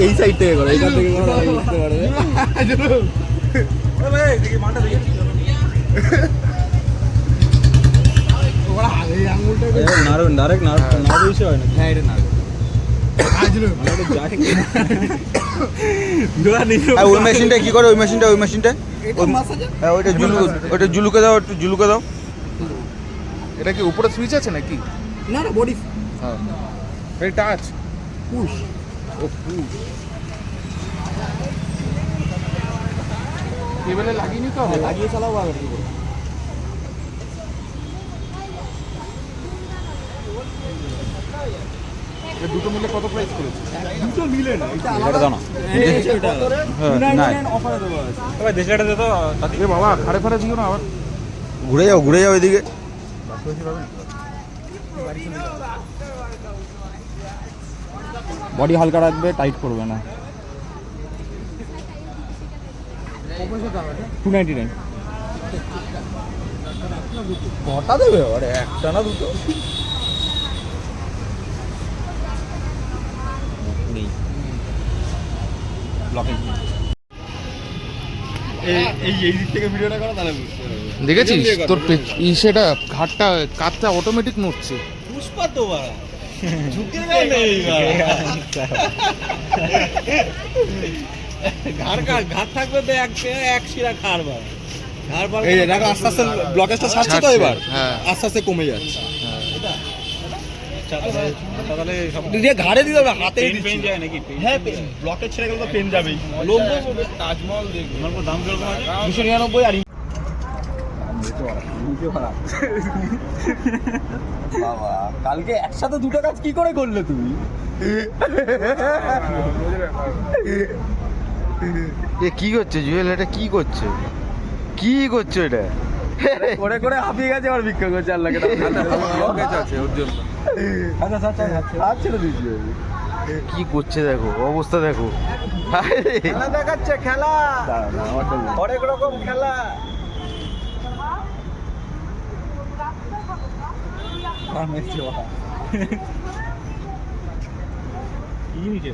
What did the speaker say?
এই সাইড থেকে করো, এইখান থেকে করো, তাহলে বুঝতে পারবে। নাড়ুন ডাইরেক্ট নাড়ু দিয়েছে হয় না? হ্যাঁ এটা নাড়ু। ওই মেশিনটা কি করে? ওই মেশিনটা হ্যাঁ ওইটা জুলুকে দাও, একটু জুলুকে দাও। এটা কি উপরে সুইচ আছে নাকি? না না বডি হ্যাঁ এই টাচ পুশ। ও পুশ কেবলে লাগিয়ে তো হবে। লাগিয়ে চালাও আগে কি করে? দুটো মিলে কত প্রাইস করেছে? দুটো মিলে না, এটা আলাদা দাও না। না অফারে দেবো। ভাই দেশলাটা দে তো। এ বাবা খাড়ে ফাড়ে দিও না আবার। ঘুরে যাও এদিকে। বডি হালকা রাখবে, টাইট করবে না। 299 কটা দেবে? আরে একটা না দুটো? এই দিক থেকে ভিডিওটা করো, তাহলে বুঝতে পারবে। দেখেছিস তোর সেটা ঘাটটা কাতটা অটোমেটিক নড়ছে। পুষ্পা তো বাড়া ঝুঁকে নেই ঘাট থাকবে তো এক শিরা খার বার এই দেখো আস্তে আস্তে ব্লকেজটা ছাড়ছে তো এবার। হ্যাঁ আস্তে আস্তে কমে যাচ্ছে। ঘাড়ে দিতে হবে, হাতে পেন যায় নাকি? হ্যাঁ ব্লকেজ ছেড়ে গেলে তো পেন যাবেই। তাজমহল দেখবো, দাম কিরকম আছে? 299 আর বাবা কালকে একসাথে দুটো কাজ কি করে করলে তুমি? এ কি করছে জুয়েল? এটা কি করছে এটা? করে করে হাঁপিয়ে গেছে, আবার ভিক্ষা করছে। আল্লাহ আছে ওর জন্য। ছেড়ে দিচ্ছি। কি করছে দেখো, অবস্থা দেখো। খেলা দেখাচ্ছে, খেলা অনেক রকম খেলা। কি নিচে